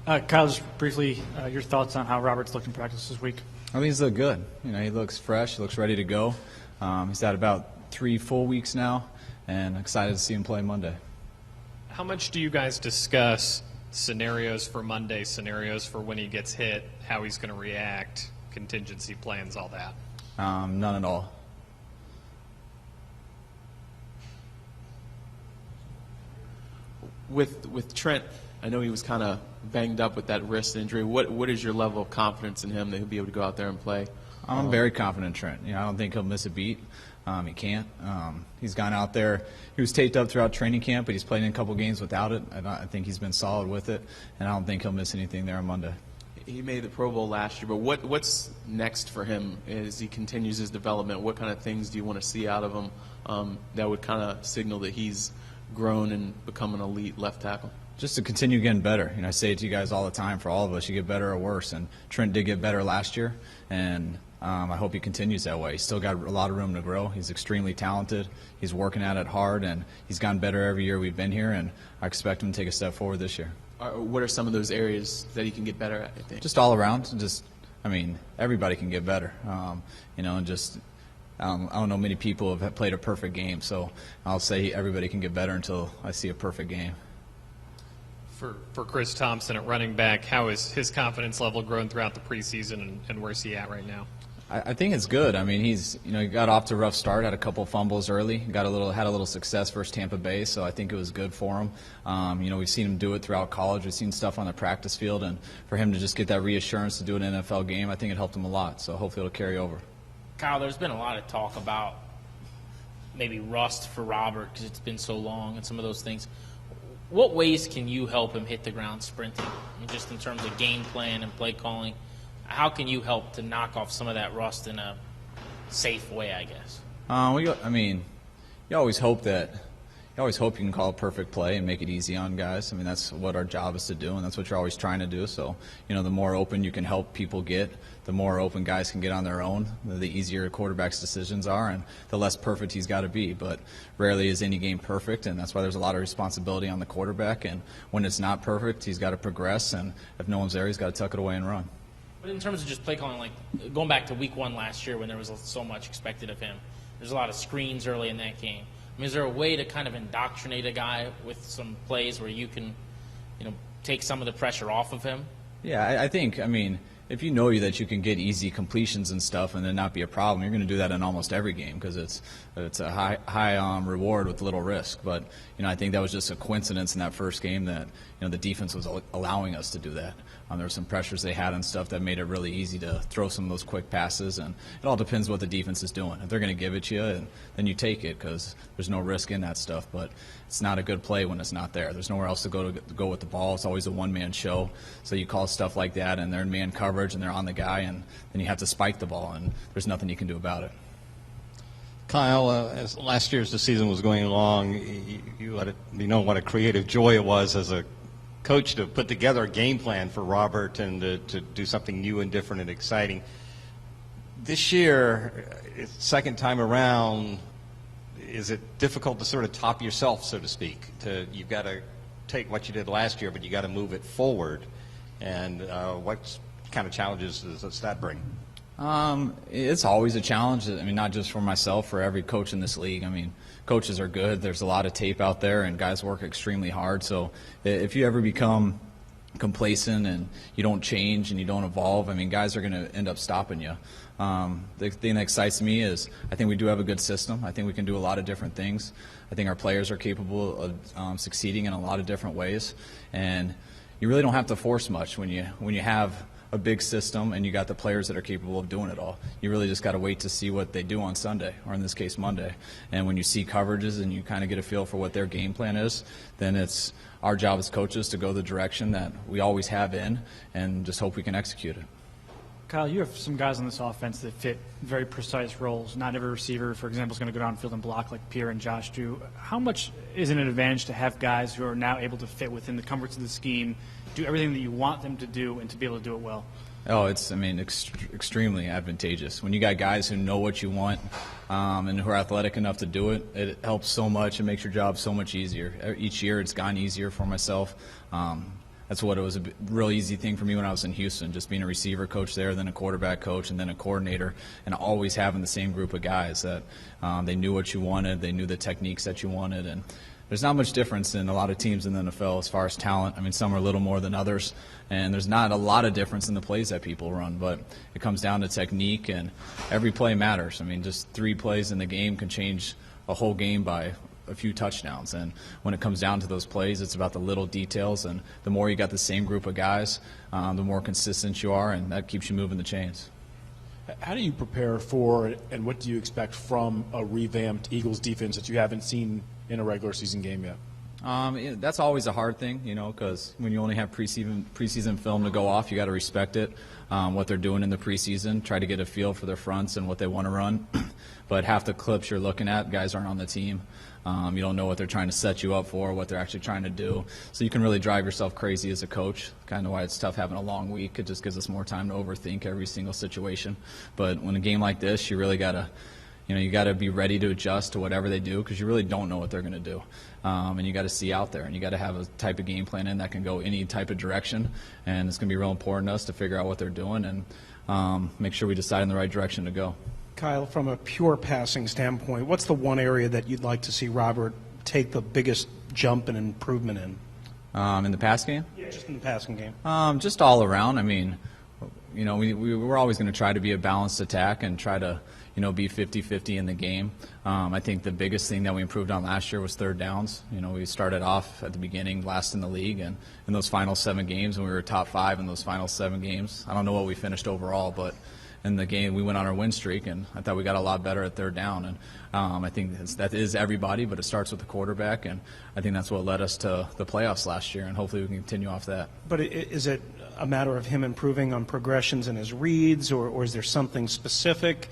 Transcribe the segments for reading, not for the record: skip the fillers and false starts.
Kyle, just briefly, your thoughts on how Robert's looked in practice this week? I think he's looked good. He looks fresh. He looks ready to go. He's had about 3 full weeks now, and excited to see him play Monday. How much do you guys discuss scenarios for Monday, scenarios for when he gets hit, how he's going to react, contingency plans, all that? None at all. With Trent, I know he was kind of banged up with that wrist injury. What is your level of confidence in him that he'll be able to go out there and play? I'm very confident in Trent. I don't think he'll miss a beat. He can't. He's gone out there. He was taped up throughout training camp, but he's played in a couple games without it. I think he's been solid with it, and I don't think he'll miss anything there on Monday. He made the Pro Bowl last year, but what's next for him as he continues his development? What kind of things do you want to see out of him that would kind of signal that he's grown and become an elite left tackle? Just to continue getting better. I say it to you guys all the time, for all of us, you get better or worse. And Trent did get better last year, and I hope he continues that way. He's still got a lot of room to grow. He's extremely talented. He's working at it hard, and he's gotten better every year we've been here, and I expect him to take a step forward this year. What are some of those areas that he can get better at, I think? Just all around. Everybody can get better. I don't know many people have played a perfect game, so I'll say everybody can get better until I see a perfect game. For Chris Thompson at running back, how has his confidence level grown throughout the preseason, and where's he at right now? I think it's good. He got off to a rough start, had a couple fumbles early, had a little success versus Tampa Bay, so I think it was good for him. We've seen him do it throughout college. We've seen stuff on the practice field, and for him to just get that reassurance to do an NFL game, I think it helped him a lot. So hopefully it'll carry over. Kyle, there's been a lot of talk about maybe rust for Robert because it's been so long and some of those things. What ways can you help him hit the ground sprinting, just in terms of game plan and play calling? How can you help to knock off some of that rust in a safe way, I guess? You always hope you can call a perfect play and make it easy on guys. That's what our job is to do, and that's what you're always trying to do. So, the more open you can help people get, the more open guys can get on their own, the easier a quarterback's decisions are, and the less perfect he's got to be. But rarely is any game perfect, and that's why there's a lot of responsibility on the quarterback. And when it's not perfect, he's got to progress, and if no one's there, he's got to tuck it away and run. But in terms of just play calling, like going back to week 1 last year when there was so much expected of him, there's a lot of screens early in that game. Is there a way to kind of indoctrinate a guy with some plays where you can, take some of the pressure off of him? Yeah, I think, if you know that you can get easy completions and stuff and then not be a problem, you're going to do that in almost every game because it's a high reward with little risk. But, I think that was just a coincidence in that first game that, the defense was allowing us to do that. There were some pressures they had and stuff that made it really easy to throw some of those quick passes, and it all depends what the defense is doing. If they're going to give it to you, and then you take it because there's no risk in that stuff. But it's not a good play when it's not there. There's nowhere else to go with the ball. It's always a one-man show. So you call stuff like that, and they're in man coverage, and they're on the guy, and then you have to spike the ball, and there's nothing you can do about it. Kyle, as last year as the season was going along, you know what a creative joy it was as a coach to put together a game plan for Robert and to do something new and different and exciting. This year, second time around, is it difficult to sort of top yourself, so to speak? You've got to take what you did last year, but you got to move it forward. And what kind of challenges does that bring? It's always a challenge. Not just for myself, for every coach in this league. Coaches are good. There's a lot of tape out there, and guys work extremely hard. So if you ever become complacent and you don't change and you don't evolve, guys are going to end up stopping you. The thing that excites me is I think we do have a good system. I think we can do a lot of different things. I think our players are capable of succeeding in a lot of different ways, and you really don't have to force much when you have a big system and you got the players that are capable of doing it all. You really just got to wait to see what they do on Sunday, or in this case Monday. And when you see coverages and you kind of get a feel for what their game plan is, then it's our job as coaches to go the direction that we always have in and just hope we can execute it. Kyle, you have some guys on this offense that fit very precise roles. Not every receiver, for example, is going to go downfield and block like Pierre and Josh do. How much is it an advantage to have guys who are now able to fit within the comforts of the scheme, do everything that you want them to do, and to be able to do it well? Oh, it's extremely advantageous. When you got guys who know what you want and who are athletic enough to do it, it helps so much. It makes your job so much easier. Each year it's gotten easier for myself. that's what it was real easy thing for me when I was in Houston, just being a receiver coach there, then a quarterback coach, and then a coordinator, and always having the same group of guys that they knew what you wanted, they knew the techniques that you wanted, and there's not much difference in a lot of teams in the NFL as far as talent. I mean, some are a little more than others, and there's not a lot of difference in the plays that people run, but it comes down to technique, and every play matters. I mean, just 3 plays in the game can change a whole game by a few touchdowns, and when it comes down to those plays, it's about the little details, and the more you got the same group of guys, the more consistent you are, and that keeps you moving the chains. How do you prepare for, and what do you expect from a revamped Eagles defense that you haven't seen in a regular season game yet? That's always a hard thing, because when you only have preseason film to go off, you got to respect it, what they're doing in the preseason, try to get a feel for their fronts and what they want to run. But half the clips you're looking at, guys aren't on the team. You don't know what they're trying to set you up for, what they're actually trying to do. So you can really drive yourself crazy as a coach, kind of why it's tough having a long week. It just gives us more time to overthink every single situation. But when a game like this, you really got to you got to be ready to adjust to whatever they do because you really don't know what they're going to do. And you got to see out there, and you got to have a type of game plan in that can go any type of direction. And it's going to be real important to us to figure out what they're doing and make sure we decide in the right direction to go. Kyle, from a pure passing standpoint, what's the one area that you'd like to see Robert take the biggest jump and improvement in? In the pass game? Yeah, just in the passing game. Just all around. I mean, we're always going to try to be a balanced attack and try to be 50-50 in the game. I think the biggest thing that we improved on last year was third downs. We started off at the beginning last in the league, and in those final 7 games, and we were top 5 in those final 7 games. I don't know what we finished overall, but in the game we went on our win streak, and I thought we got a lot better at third down. And I think that is everybody, but it starts with the quarterback, and I think that's what led us to the playoffs last year, and hopefully we can continue off that. But is it a matter of him improving on progressions in his reads, or is there something specific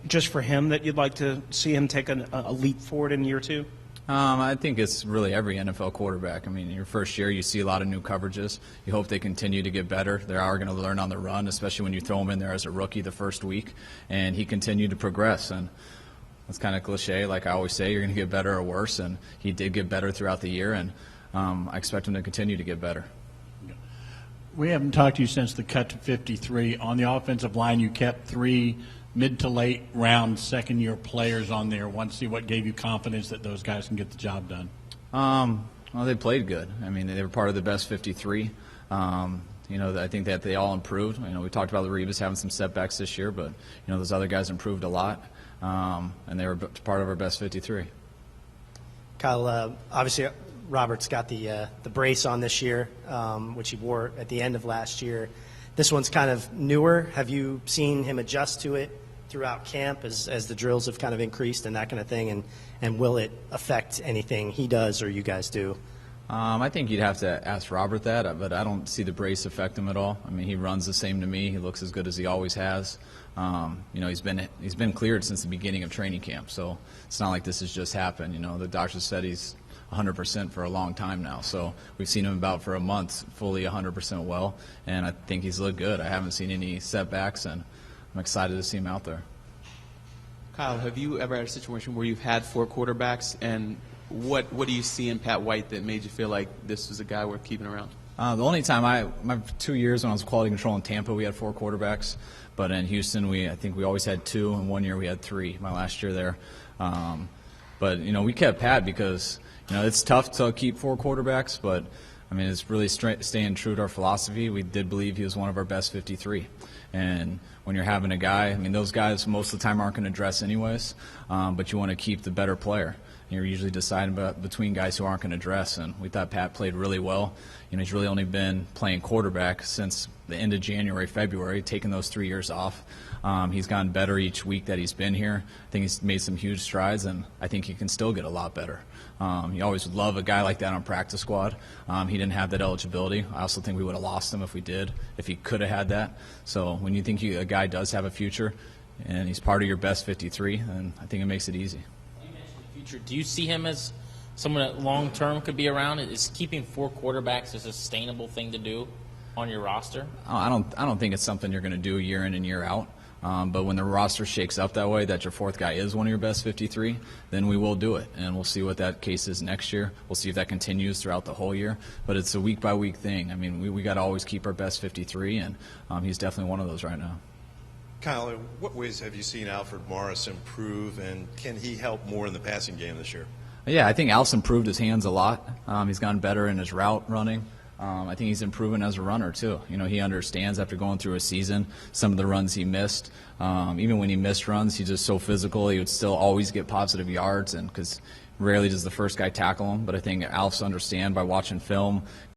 just for him that you'd like to see him take a leap forward in year 2? I think it's really every NFL quarterback. I mean, in your first year, you see a lot of new coverages. You hope they continue to get better. They are going to learn on the run, especially when you throw them in there as a rookie the first week. And he continued to progress. And that's kind of cliche. Like I always say, you're going to get better or worse. And he did get better throughout the year. And I expect him to continue to get better. We haven't talked to you since the cut to 53. On the offensive line, you kept 3 mid to late round second-year players on there. Want to see what gave you confidence that those guys can get the job done? Well, they played good. I mean, they were part of the best 53. I think that they all improved. We talked about the Revis having some setbacks this year, but those other guys improved a lot, and they were part of our best 53. Kyle, obviously Robert's got the brace on this year, which he wore at the end of last year. This one's kind of newer. Have you seen him adjust to it throughout camp as the drills have kind of increased and that kind of thing, and will it affect anything he does or you guys do? I think you'd have to ask Robert that, but I don't see the brace affect him at all. I mean, he runs the same to me. He looks as good as he always has. He's been cleared since the beginning of training camp, so it's not like this has just happened. The doctor said he's 100% for a long time now, so we've seen him about for a month fully 100% well, and I think he's looked good. I haven't seen any setbacks, and I'm excited to see him out there. Kyle, have you ever had a situation where you've had 4 quarterbacks, and what do you see in Pat White that made you feel like this was a guy worth keeping around? The only time my 2 years when I was quality control in Tampa, we had 4 quarterbacks, but in Houston I think we always had 2, and 1 year we had 3. My last year there, but we kept Pat because it's tough to keep 4 quarterbacks, but I mean it's really staying true to our philosophy. We did believe he was one of our best 53, and when you're having a guy, I mean those guys most of the time aren't going to dress anyways, but you want to keep the better player. You're usually deciding between guys who aren't going to dress, and we thought Pat played really well. He's really only been playing quarterback since the end of January, February, taking those 3 years off. He's gotten better each week that he's been here. I think he's made some huge strides, and I think he can still get a lot better. You always would love a guy like that on practice squad. He didn't have that eligibility. I also think we would have lost him if he could have had that. So when you think a guy does have a future and he's part of your best 53, then I think it makes it easy. Do you see him as someone that long-term could be around? Is keeping 4 quarterbacks a sustainable thing to do on your roster? I don't think it's something you're going to do year in and year out. But when the roster shakes up that way, that your fourth guy is one of your best 53, then we will do it. And we'll see what that case is next year. We'll see if that continues throughout the whole year. But it's a week-by-week thing. I mean, we got to always keep our best 53, and he's definitely one of those right now. Kyle, in what ways have you seen Alfred Morris improve, and can he help more in the passing game this year? Yeah, I think Al's improved his hands a lot. He's gotten better in his route running. I think he's improving as a runner, too. You know, he understands after going through a season some of the runs he missed. Even when he missed runs, he's just so physical. He would still always get positive yards, and because rarely does the first guy tackle him. But I think Alf's understand by watching film,